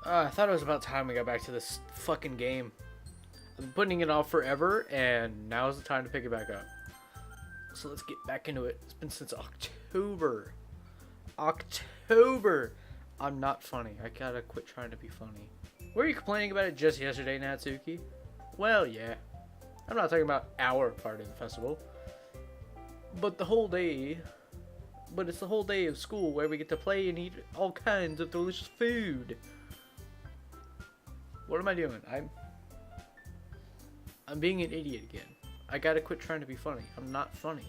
I thought it was about time we got back to this fucking game. I've been putting it off forever, and now is the time to pick it back up. So let's get back into it. It's been since October. October! I'm not funny. I gotta quit trying to be funny. Were you complaining about it just yesterday, Natsuki? Well, yeah. I'm not talking about our part of the festival. But the whole day... But it's the whole day of school where we get to play and eat all kinds of delicious food. What am I doing? I'm being an idiot again. I gotta quit trying to be funny. I'm not funny.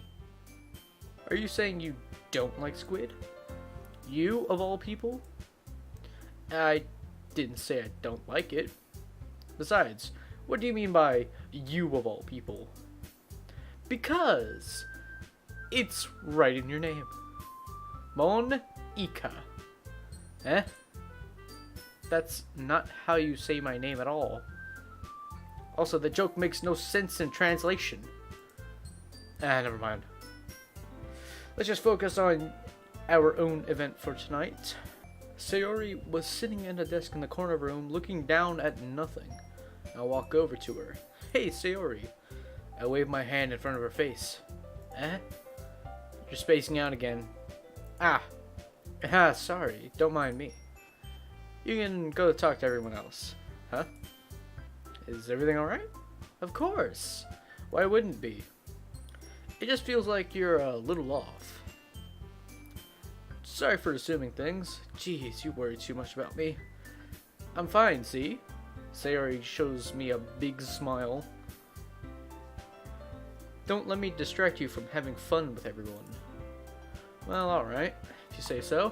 Are you saying you don't like squid? You, of all people? I didn't say I don't like it. Besides, what do you mean by you of all people? Because it's right in your name. Mon Ika. Eh? That's not how you say my name at all. Also, the joke makes no sense in translation. Never mind. Let's just focus on our own event for tonight. Sayori was sitting at a desk in the corner of the room, looking down at nothing. I walk over to her. Hey, Sayori. I wave my hand in front of her face. Eh? You're spacing out again. Sorry. Don't mind me. You can go talk to everyone else. Huh? Is everything alright? Of course. Why wouldn't it be? It just feels like you're a little off. Sorry for assuming things. Jeez, you worry too much about me. I'm fine, see? Sayori shows me a big smile. Don't let me distract you from having fun with everyone. Well, alright, if you say so.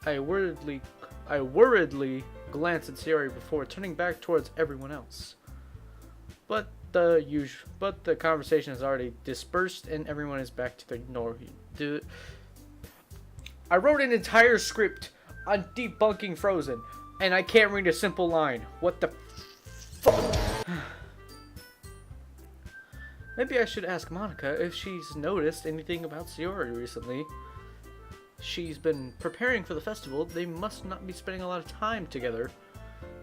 I worriedly glance at Sayori before turning back towards everyone else. But the conversation has already dispersed and everyone is back to their normal. I wrote an entire script on debunking Frozen, and I can't read a simple line. What the fuck? Maybe I should ask Monica if she's noticed anything about Sayori recently. She's been preparing for the festival. They must not be spending a lot of time together.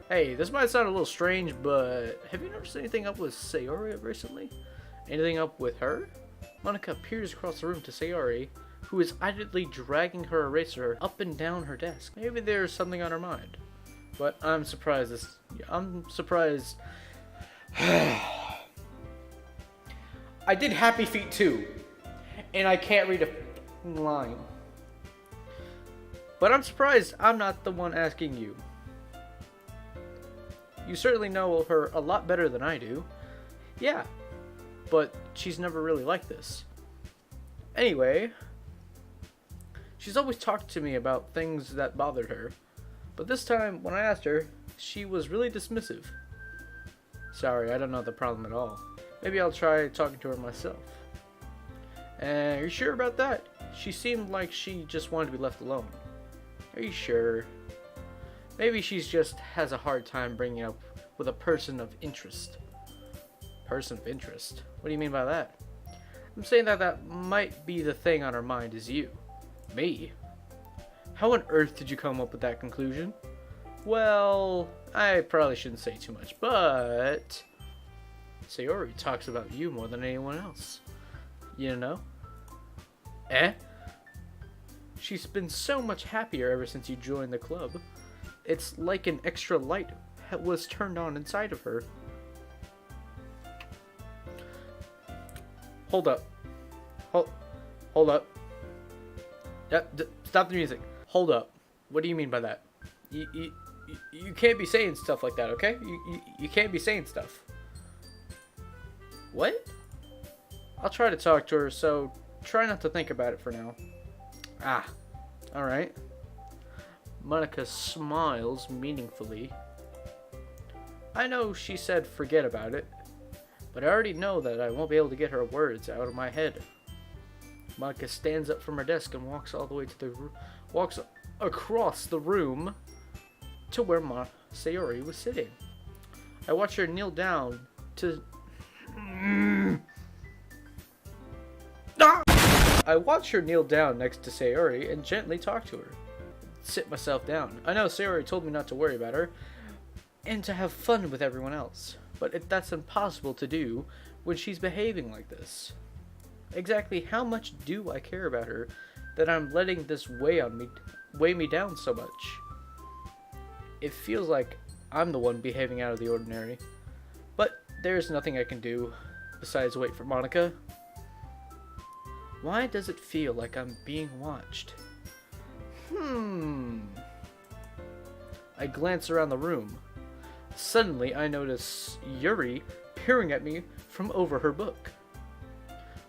Hey, this might sound a little strange, but have you noticed anything up with Sayori recently? Anything up with her? Monica peers across the room to Sayori, who is idly dragging her eraser up and down her desk. Maybe there's something on her mind. But I'm surprised. I did Happy Feet too, and I can't read a line. But I'm surprised I'm not the one asking you. You certainly know her a lot better than I do. Yeah, but she's never really like this. Anyway, she's always talked to me about things that bothered her. But this time, when I asked her, she was really dismissive. Sorry, I don't know the problem at all. Maybe I'll try talking to her myself. Are you sure about that? She seemed like she just wanted to be left alone. Are you sure? Maybe she's just has a hard time bringing up with a person of interest. Person of interest? What do you mean by that? I'm saying that might be the thing on her mind is you. Me? How on earth did you come up with that conclusion? Well, I probably shouldn't say too much, but Sayori talks about you more than anyone else. You know? Eh? She's been so much happier ever since you joined the club. It's like an extra light was turned on inside of her. Hold up. Hold up. Stop the music. Hold up. What do you mean by that? You can't be saying stuff like that, okay? You can't be saying stuff. What? I'll try to talk to her, so try not to think about it for now. Alright. Monica smiles meaningfully. I know she said forget about it, but I already know that I won't be able to get her words out of my head. Monica stands up from her desk and walks all the way to walks across the room to where Sayori was sitting. I watch her kneel down to I watch her kneel down next to Sayori and gently talk to her. sit myself down. I know Sayori told me not to worry about her, and to have fun with everyone else. But that's impossible to do when she's behaving like this. Exactly how much do I care about her that I'm letting this weigh me down so much? It feels like I'm the one behaving out of the ordinary. But there's nothing I can do besides wait for Monica. Why does it feel like I'm being watched? I glance around the room. Suddenly, I notice Yuri peering at me from over her book.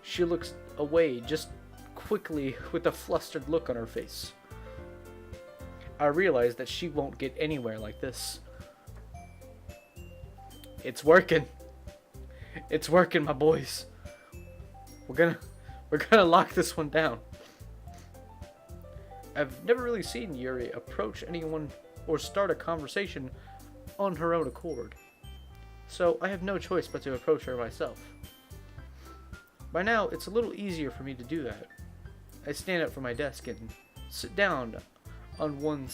She looks away just quickly with a flustered look on her face. I realize that she won't get anywhere like this. It's working. It's working, my boys. We're gonna lock this one down. I've never really seen Yuri approach anyone or start a conversation on her own accord, so I have no choice but to approach her myself. By now, it's a little easier for me to do that. I stand up from my desk and sit down on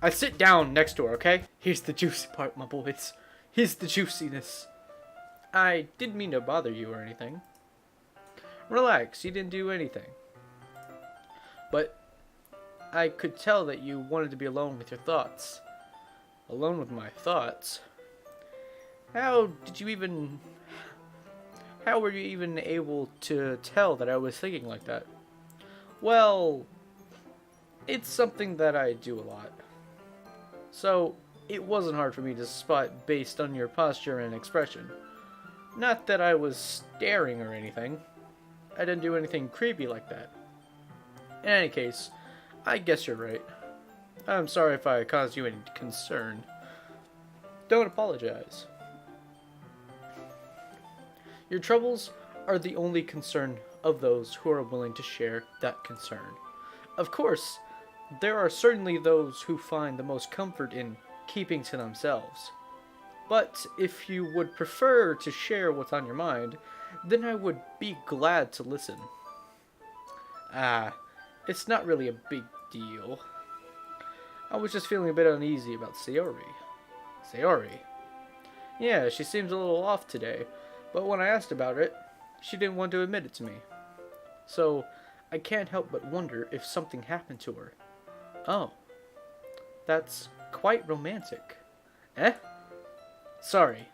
I sit down next to her, okay? Here's the juicy part, my boys. Here's the juiciness. I didn't mean to bother you or anything. Relax, you didn't do anything. But I could tell that you wanted to be alone with your thoughts. Alone with my thoughts? How were you even able to tell that I was thinking like that? Well, it's something that I do a lot. So, it wasn't hard for me to spot based on your posture and expression. Not that I was staring or anything. I didn't do anything creepy like that. In any case, I guess you're right. I'm sorry if I caused you any concern. Don't apologize. Your troubles are the only concern of those who are willing to share that concern. Of course, there are certainly those who find the most comfort in keeping to themselves. But if you would prefer to share what's on your mind, then I would be glad to listen. It's not really a big deal. I was just feeling a bit uneasy about Sayori. Sayori? Yeah, she seems a little off today, but when I asked about it, she didn't want to admit it to me. So, I can't help but wonder if something happened to her. Oh, that's quite romantic. Eh? Sorry.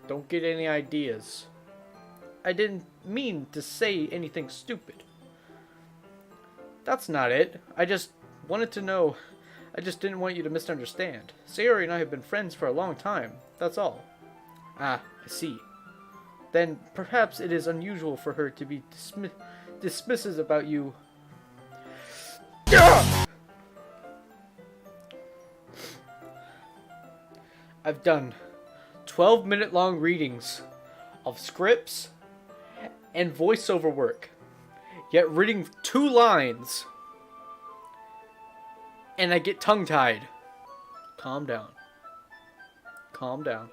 Don't get any ideas. I didn't mean to say anything stupid. That's not it. I just wanted to know. I just didn't want you to misunderstand. Sayori and I have been friends for a long time. That's all. Ah, I see. Then perhaps it is unusual for her to be dismissive about you. I've done 12-minute long readings of scripts and voiceover work, yet reading 2 lines and I get tongue-tied. Calm down. Calm down.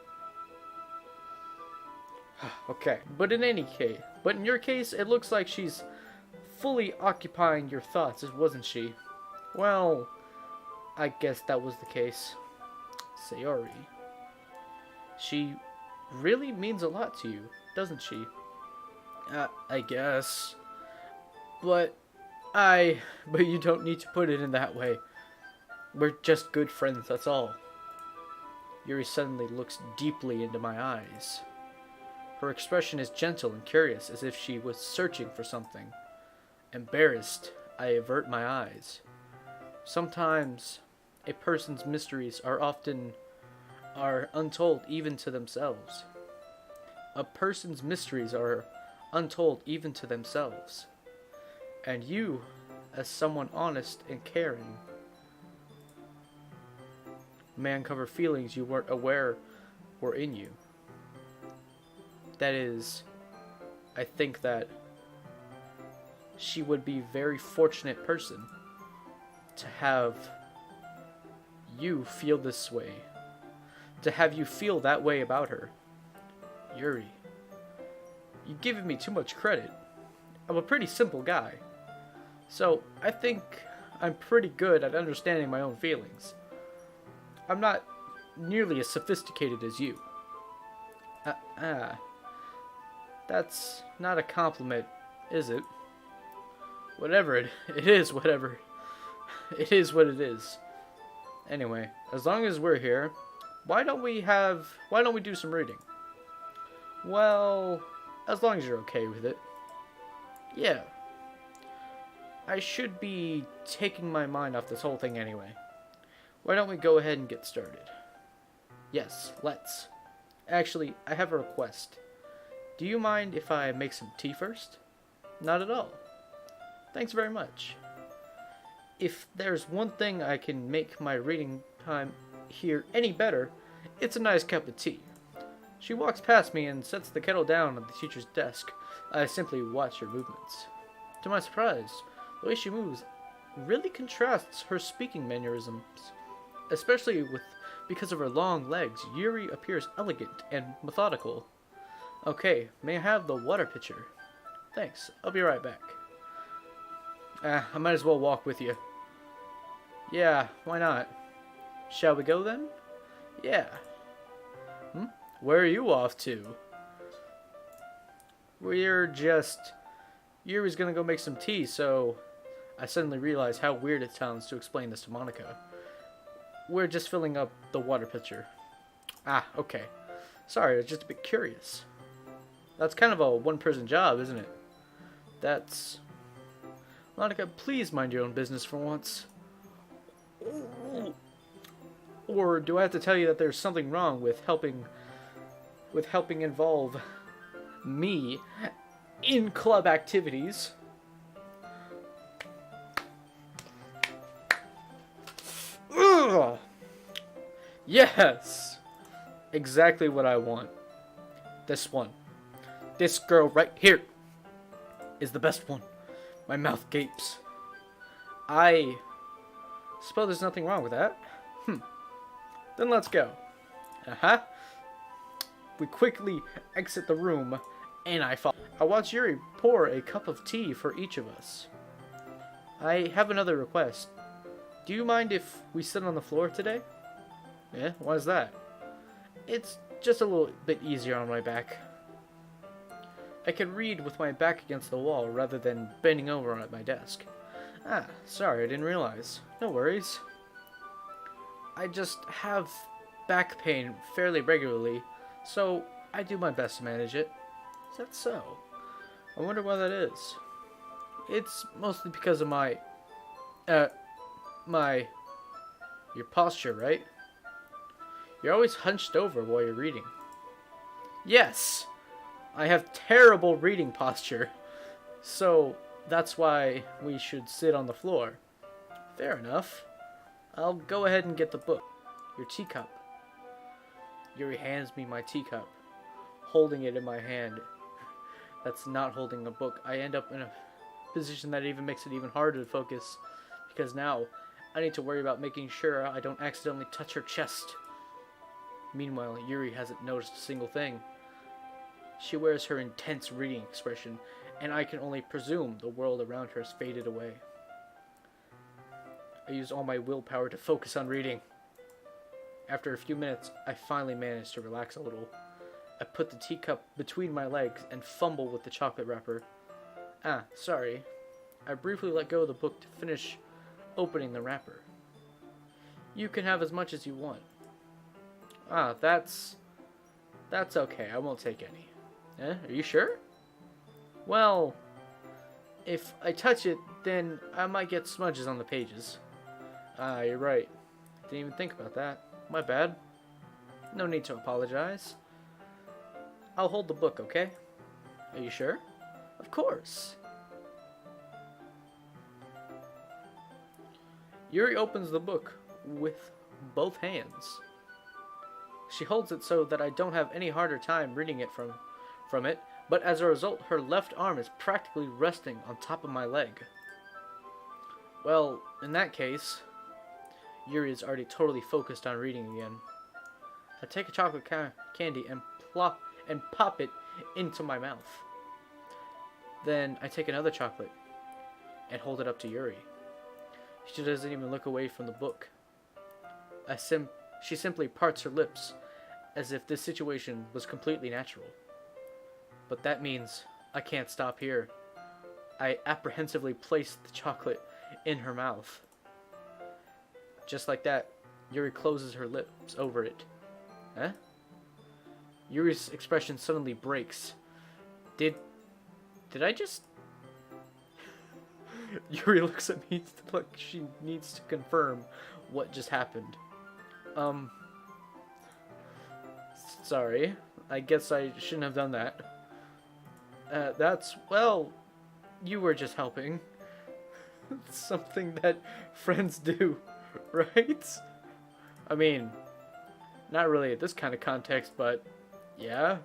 Okay, but in your case, it looks like she's fully occupying your thoughts, wasn't she? Well, I guess that was the case. Sayori. She really means a lot to you, doesn't she? I guess. But you don't need to put it in that way. We're just good friends, that's all. Yuri suddenly looks deeply into my eyes. Her expression is gentle and curious, as if she was searching for something. Embarrassed, I avert my eyes. Sometimes, a person's mysteries are untold even to themselves. A person's mysteries are untold even to themselves. And you, as someone honest and caring, may uncover feelings you weren't aware were in you. That is, I think that she would be a very fortunate person to have you feel this way. To have you feel that way about her. Yuri. You're giving me too much credit. I'm a pretty simple guy. So, I think I'm pretty good at understanding my own feelings. I'm not nearly as sophisticated as you. That's not a compliment, is it? Whatever it is, whatever. It is what it is. Anyway, as long as we're here, why don't we do some reading? Well, as long as you're okay with it. Yeah. I should be taking my mind off this whole thing anyway. Why don't we go ahead and get started? Yes, let's. Actually, I have a request. Do you mind if I make some tea first? Not at all. Thanks very much. If there's one thing I can make my reading time here any better, it's a nice cup of tea. She walks past me and sets the kettle down on the teacher's desk. I simply watch her movements. To my surprise, the way she moves really contrasts her speaking mannerisms. Especially because of her long legs, Yuri appears elegant and methodical. Okay, may I have the water pitcher? Thanks, I'll be right back. I might as well walk with you. Yeah, why not? Shall we go then? Yeah. Where are you off to? Yuri's gonna go make some tea, so I suddenly realized how weird it sounds to explain this to Monica. We're just filling up the water pitcher. Okay. Sorry, I was just a bit curious. That's kind of a one-person job, isn't it? That's... Monica, please mind your own business for once. Or do I have to tell you that there's something wrong with helping involve me in club activities? Ugh. Yes! Exactly what I want. This one. This girl right here is the best one. My mouth gapes. I suppose there's nothing wrong with that. Then let's go. We quickly exit the room, and I follow. I watch Yuri pour a cup of tea for each of us. I have another request. Do you mind if we sit on the floor today? Yeah, why is that? It's just a little bit easier on my back. I can read with my back against the wall rather than bending over at my desk. Sorry, I didn't realize. No worries. I just have back pain fairly regularly, so I do my best to manage it. Is that so? I wonder why that is. It's mostly because of your posture, right? You're always hunched over while you're reading. Yes! I have terrible reading posture, so that's why we should sit on the floor. Fair enough. I'll go ahead and get the book. Your teacup. Yuri hands me my teacup, holding it in my hand. That's not holding a book. I end up in a position that even makes it even harder to focus, because now I need to worry about making sure I don't accidentally touch her chest. Meanwhile, Yuri hasn't noticed a single thing. She wears her intense reading expression, and I can only presume the world around her has faded away. I use all my willpower to focus on reading. After a few minutes, I finally manage to relax a little. I put the teacup between my legs and fumble with the chocolate wrapper. Sorry. I briefly let go of the book to finish opening the wrapper. You can have as much as you want. That's okay. I won't take any. Are you sure? Well, if I touch it, then I might get smudges on the pages. You're right. Didn't even think about that. My bad. No need to apologize. I'll hold the book, okay? Are you sure? Of course. Yuri opens the book with both hands. She holds it so that I don't have any harder time reading it from it, but as a result, her left arm is practically resting on top of my leg. Well, in that case, Yuri is already totally focused on reading again. I take a chocolate candy and pop it into my mouth. Then I take another chocolate and hold it up to Yuri. She doesn't even look away from the book. She simply parts her lips as if this situation was completely natural. But that means I can't stop here. I apprehensively place the chocolate in her mouth. Just like that, Yuri closes her lips over it. Huh? Yuri's expression suddenly breaks. Did I just... Yuri looks at me like she needs to confirm what just happened. Sorry. I guess I shouldn't have done that. Well, you were just helping. It's something that friends do, right? I mean, not really at this kind of context, but yeah.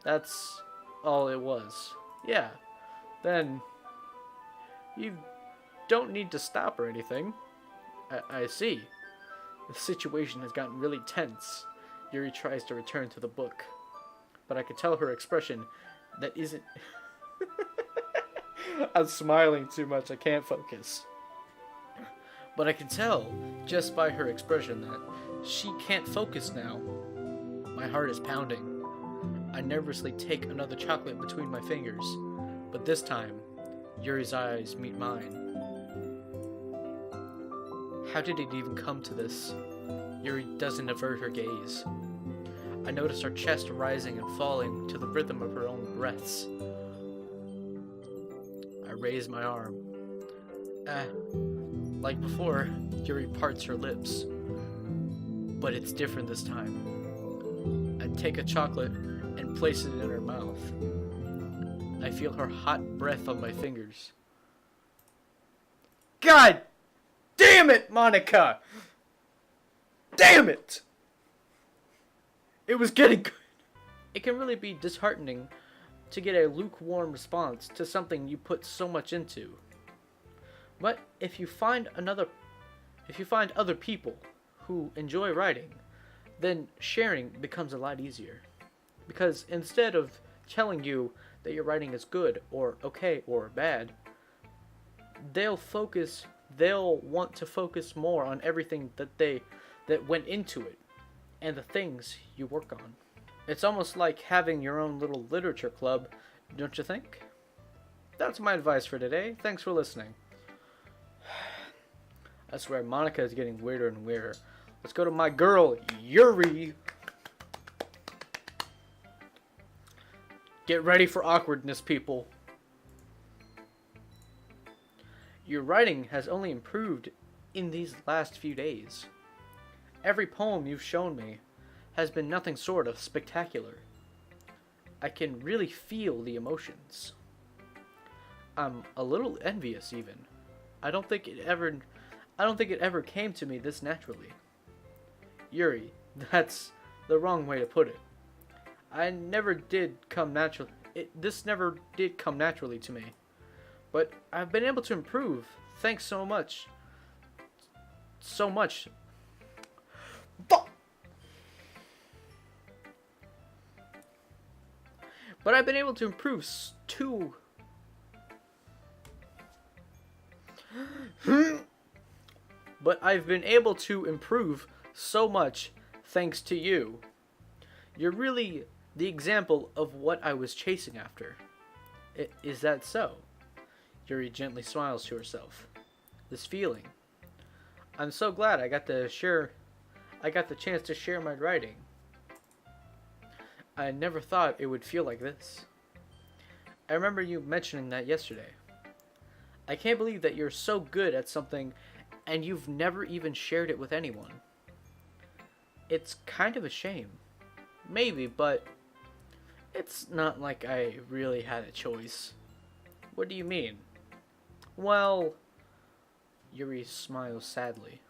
That's all it was. Yeah. Then you don't need to stop or anything. I see. The situation has gotten really tense. Yuri tries to return to the book, but I can tell her expression that isn't... I'm smiling too much, I can't focus. But I can tell, just by her expression, that she can't focus now. My heart is pounding. I nervously take another chocolate between my fingers, but this time, Yuri's eyes meet mine. How did it even come to this? Yuri doesn't avert her gaze. I notice her chest rising and falling to the rhythm of her own breaths. I raise my arm. Like before, Yuri parts her lips. But it's different this time. I take a chocolate and place it in her mouth. I feel her hot breath on my fingers. God damn it, Monica! Damn it! It was getting good. It can really be disheartening to get a lukewarm response to something you put so much into. But if you find other people who enjoy writing, then sharing becomes a lot easier. Because instead of telling you that your writing is good or okay or bad, they'll want to focus more on everything that went into it and the things you work on. It's almost like having your own little literature club, don't you think? That's my advice for today. Thanks for listening. I swear, Monica is getting weirder and weirder. Let's go to my girl, Yuri. Get ready for awkwardness, people. Your writing has only improved in these last few days. Every poem you've shown me has been nothing short of spectacular. I can really feel the emotions. I'm a little envious even. I don't think it ever came to me this naturally. Yuri, that's the wrong way to put it. This never did come naturally to me. But I've been able to improve. Thanks so much. So much. But I've been able to improve too. But I've been able to improve so much thanks to you. You're really the example of what I was chasing after. Is that so? Yuri gently smiles to herself. This feeling. I'm so glad I got the chance to share my writing. I never thought it would feel like this. I remember you mentioning that yesterday. I can't believe that you're so good at something and you've never even shared it with anyone. It's kind of a shame. Maybe, but it's not like I really had a choice. What do you mean? Well, Yuri smiles sadly.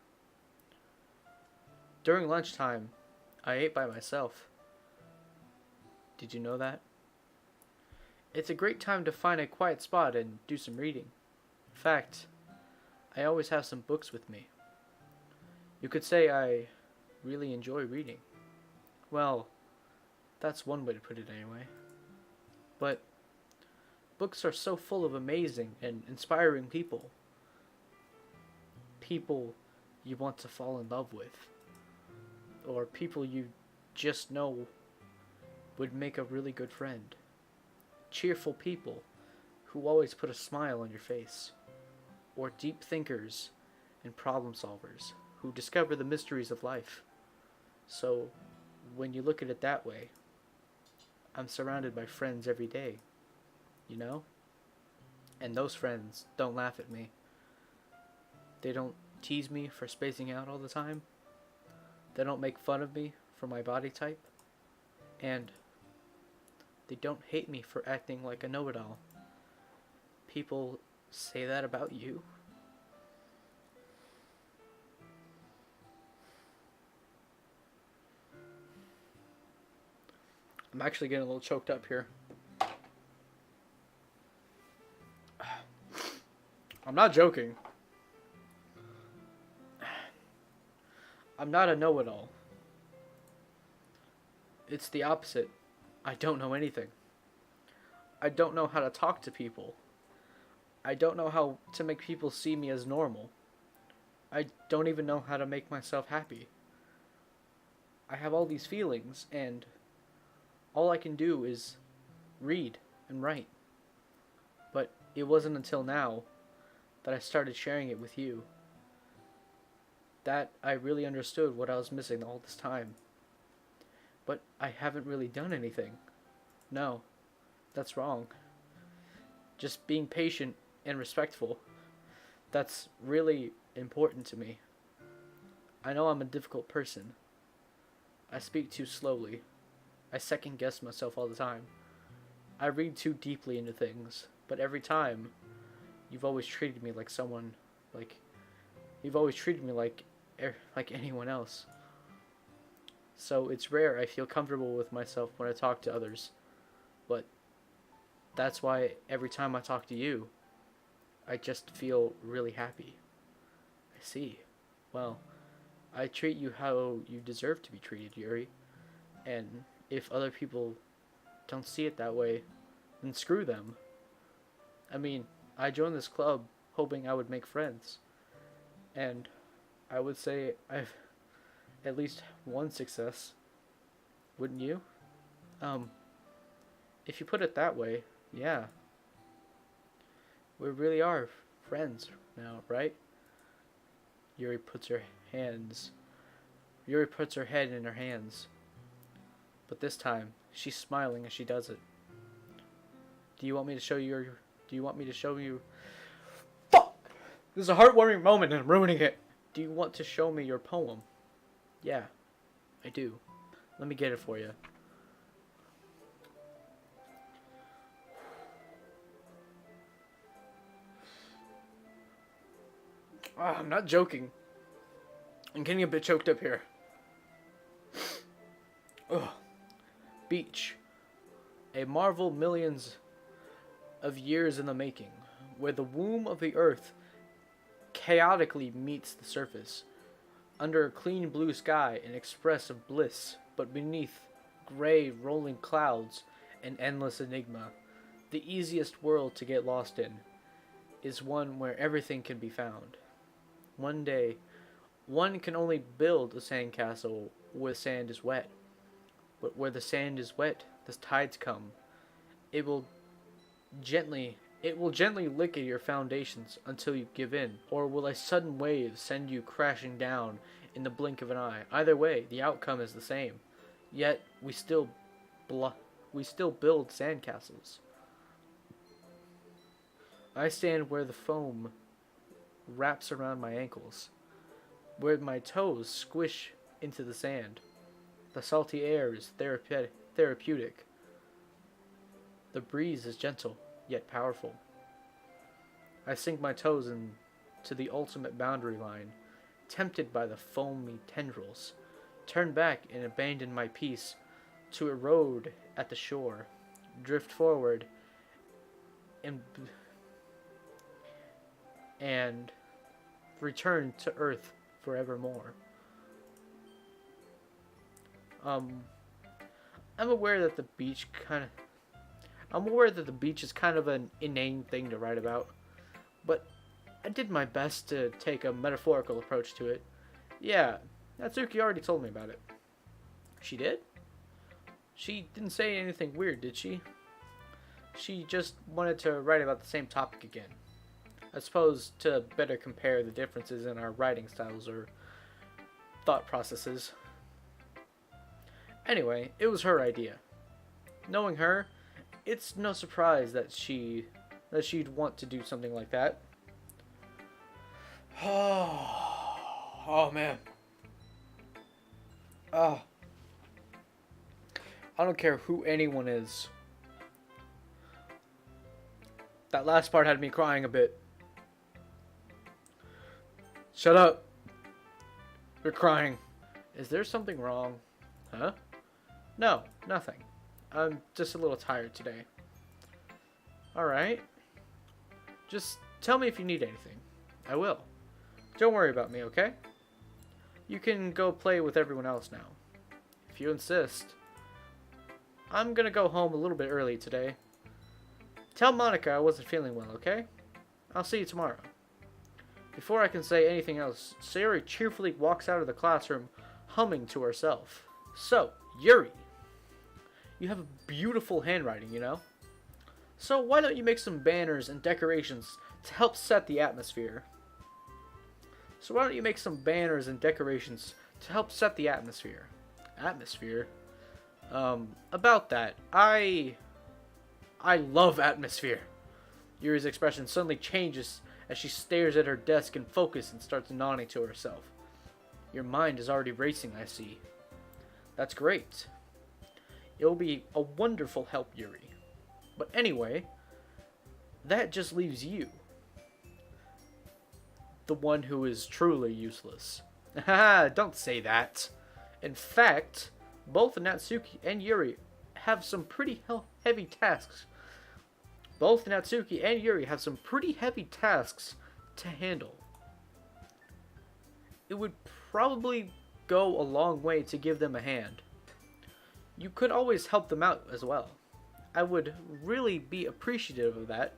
During lunchtime, I ate by myself. Did you know that? It's a great time to find a quiet spot and do some reading. In fact, I always have some books with me. You could say I really enjoy reading. Well, that's one way to put it anyway. But Books are so full of amazing and inspiring people. People you want to fall in love with. Or people you just know would make a really good friend. Cheerful people who always put a smile on your face. Or deep thinkers and problem solvers who discover the mysteries of life. So, when you look at it that way, I'm surrounded by friends every day, you know? And those friends don't laugh at me. They don't tease me for spacing out all the time. They don't make fun of me for my body type. And they don't hate me for acting like a know-it-all. People say that about you. I'm actually getting a little choked up here. I'm not joking. I'm not a know-it-all. It's the opposite. I don't know anything. I don't know how to talk to people. I don't know how to make people see me as normal. I don't even know how to make myself happy. I have all these feelings, and all I can do is read and write. But it wasn't until now that I started sharing it with you that I really understood what I was missing all this time. But I haven't really done anything. No, that's wrong. Just being patient and respectful. That's really important to me. I know I'm a difficult person. I speak too slowly. I second guess myself all the time. I read too deeply into things, but every time, you've always treated me like someone, you've always treated me like anyone else. So it's rare I feel comfortable with myself when I talk to others, but that's why every time I talk to you, I just feel really happy. I see. Well, I treat you how you deserve to be treated, Yuri, and if other people don't see it that way, then screw them. I mean, I joined this club hoping I would make friends, and I would say I've at least one success. Wouldn't you? If you put it that way, yeah. We really are friends now, right? Yuri puts her head in her hands. But this time, she's smiling as she does it. Do you want me to show you? Fuck! This is a heartwarming moment and I'm ruining it. Do you want to show me your poem? Yeah, I do. Let me get it for you. I'm not joking. I'm getting a bit choked up here. Ugh. Beach. A marvel millions of years in the making, where the womb of the earth chaotically meets the surface. Under a clean blue sky, an express of bliss, but beneath gray rolling clouds, an endless enigma. The easiest world to get lost in is one where everything can be found. One day, one can only build a sandcastle where sand is wet. But where the sand is wet, the tides come. It will gently lick at your foundations until you give in, or will a sudden wave send you crashing down in the blink of an eye? Either way, the outcome is the same. Yet we still build sandcastles. I stand where the foam wraps around my ankles, where my toes squish into the sand. The salty air is therapeutic. The breeze is gentle, yet powerful. I sink my toes into the ultimate boundary line, tempted by the foamy tendrils, turn back and abandon my peace to erode at the shore, drift forward, and return to earth forevermore. I'm aware that the beach I'm aware that the beach is kind of an inane thing to write about, but I did my best to take a metaphorical approach to it. Yeah, Natsuki already told me about it. She did? She didn't say anything weird, did she? She just wanted to write about the same topic again. I suppose to better compare the differences in our writing styles or thought processes. Anyway, it was her idea. Knowing her, it's no surprise that she'd want to do something like that. Oh man. Oh. I don't care who anyone is. That last part had me crying a bit. Shut up. You're crying. Is there something wrong? Huh? No, nothing. I'm just a little tired today. Alright. Just tell me if you need anything. I will. Don't worry about me, okay? You can go play with everyone else now. If you insist. I'm gonna go home a little bit early today. Tell Monica I wasn't feeling well, okay? I'll see you tomorrow. Before I can say anything else, Sayori cheerfully walks out of the classroom, humming to herself. So, Yuri, you have beautiful handwriting, you know? So why don't you make some banners and decorations to help set the atmosphere? Atmosphere? About that, I love atmosphere. Yuri's expression suddenly changes as she stares at her desk in focus and starts nodding to herself. Your mind is already racing, I see. That's great. It'll be a wonderful help, Yuri. But anyway, that just leaves you. The one who is truly useless. Haha, don't say that. In fact, both Natsuki and Yuri have some pretty heavy tasks. To handle. It would probably go a long way to give them a hand. You could always help them out as well. I would really be appreciative of that.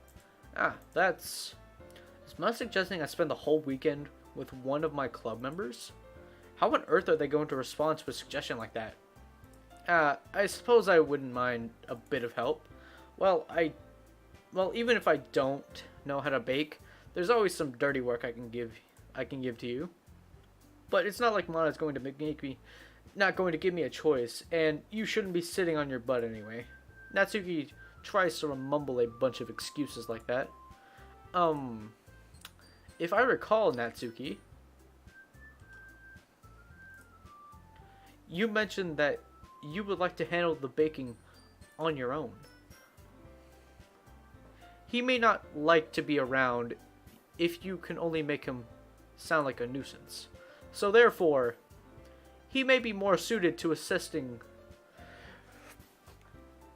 Is Mud suggesting I spend the whole weekend with one of my club members? How on earth are they going to respond to a suggestion like that? I suppose I wouldn't mind a bit of help. Well, even if I don't know how to bake, there's always some dirty work I can give to you. But it's not like Mana's going to not going to give me a choice, and you shouldn't be sitting on your butt anyway. Natsuki tries to mumble a bunch of excuses like that. If I recall, Natsuki, you mentioned that you would like to handle the baking on your own. He may not like to be around if you can only make him sound like a nuisance. So therefore, he may be more suited to assisting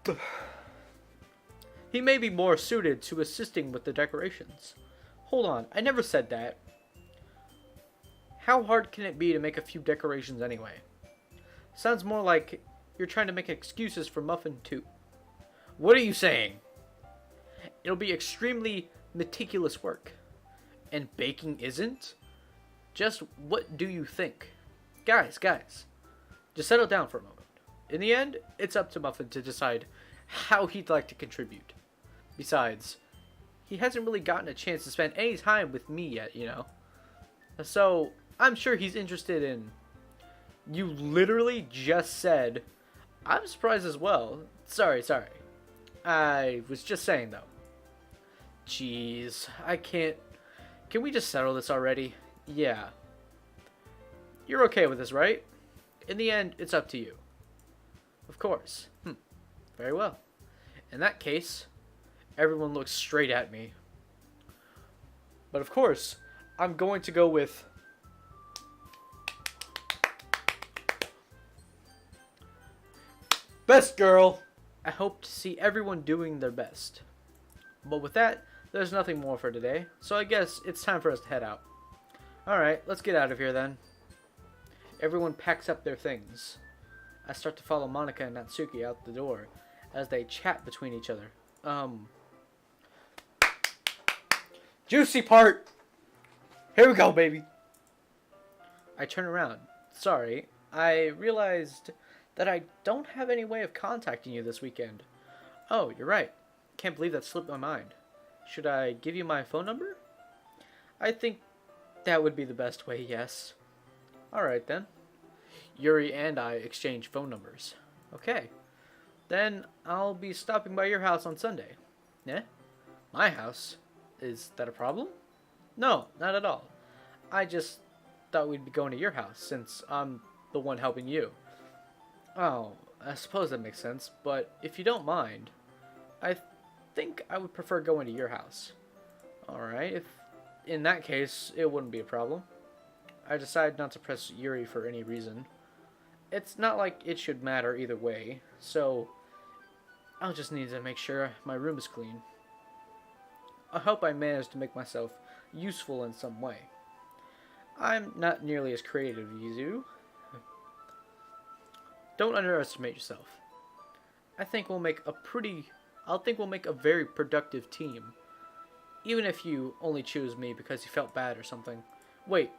with the decorations. Hold on, I never said that. How hard can it be to make a few decorations anyway? Sounds more like you're trying to make excuses for Muffin too. What are you saying? It'll be extremely meticulous work. And baking isn't? Just what do you think? Guys, just settle down for a moment. In the end, it's up to Muffin to decide how he'd like to contribute. Besides, he hasn't really gotten a chance to spend any time with me yet, you know. So, I'm sure he's interested in... You literally just said... I'm surprised as well. Sorry. I was just saying, though. Jeez, I can't... Can we just settle this already? Yeah. You're okay with this, right? In the end, it's up to you. Of course. Very well. In that case, everyone looks straight at me. But of course, I'm going to go with... Best girl! I hope to see everyone doing their best. But with that, there's nothing more for today, so I guess it's time for us to head out. Alright, let's get out of here then. Everyone packs up their things. I start to follow Monica and Natsuki out the door as they chat between each other. Juicy part! Here we go, baby! I turn around. Sorry, I realized that I don't have any way of contacting you this weekend. Oh, you're right. Can't believe that slipped my mind. Should I give you my phone number? I think that would be the best way, yes. Alright then. Yuri and I exchange phone numbers. Okay. Then I'll be stopping by your house on Sunday. Yeah? My house? Is that a problem? No, not at all. I just thought we'd be going to your house since I'm the one helping you. Oh, I suppose that makes sense, but if you don't mind, I think I would prefer going to your house. Alright, if in that case, it wouldn't be a problem. I decided not to press Yuri for any reason. It's not like it should matter either way, so I'll just need to make sure my room is clean. I hope I managed to make myself useful in some way. I'm not nearly as creative as you. Don't underestimate yourself. I think we'll make a very productive team. Even if you only choose me because you felt bad or something. Wait,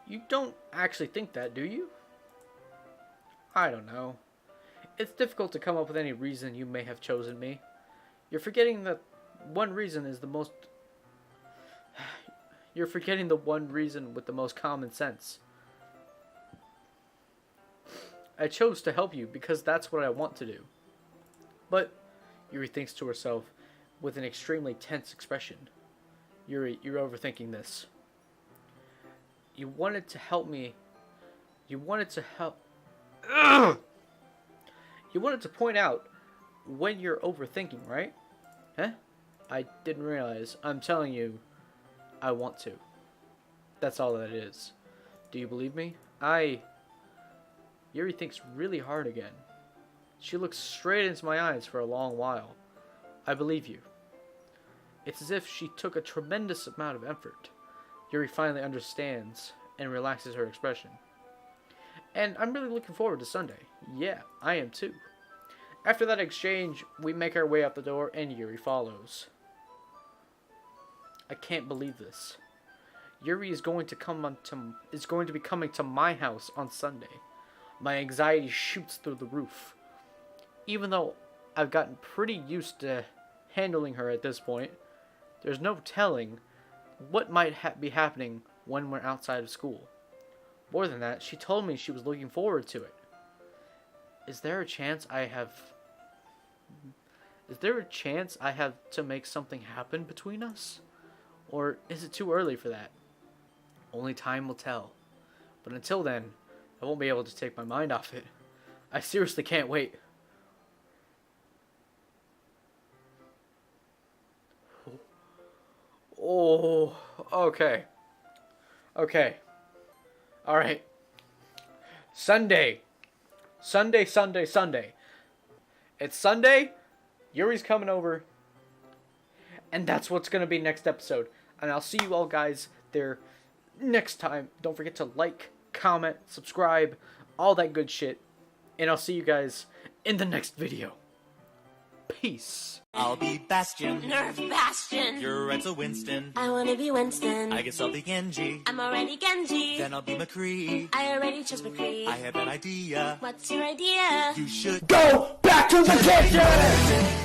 you don't actually think that, do you? I don't know. It's difficult to come up with any reason you may have chosen me. You're forgetting that one reason is the most... You're forgetting the one reason with the most common sense. I chose to help you because that's what I want to do. But, Yuri thinks to herself with an extremely tense expression. Yuri, you're overthinking this. You wanted to help me. You wanted to help... Ugh! You wanted to point out when you're overthinking, right? Huh? I didn't realize. I'm telling you, I want to. That's all that is. Do you believe me? Yuri thinks really hard again. She looks straight into my eyes for a long while. I believe you. It's as if she took a tremendous amount of effort. Yuri finally understands and relaxes her expression. And I'm really looking forward to Sunday. Yeah, I am too. After that exchange, we make our way out the door and Yuri follows. I can't believe this. Yuri is going to be coming to my house on Sunday. My anxiety shoots through the roof. Even though I've gotten pretty used to handling her at this point, there's no telling what might be happening when we're outside of school. More than that, she told me she was looking forward to it. Is there a chance I have to make something happen between us? Or is it too early for that? Only time will tell. But until then, I won't be able to take my mind off it. I seriously can't wait. Oh, okay. Okay. Alright. Sunday. Sunday. It's Sunday. Yuri's coming over. And that's what's going to be next episode. And I'll see you all guys there next time. Don't forget to like, comment, subscribe, all that good shit. And I'll see you guys in the next video. Peace. I'll be Bastion. Nerf Bastion. You're Rental Winston. I wanna be Winston. I guess I'll be Genji. I'm already Genji. Then I'll be McCree. I already chose McCree. I have an idea. What's your idea? You should Go back to the kitchen!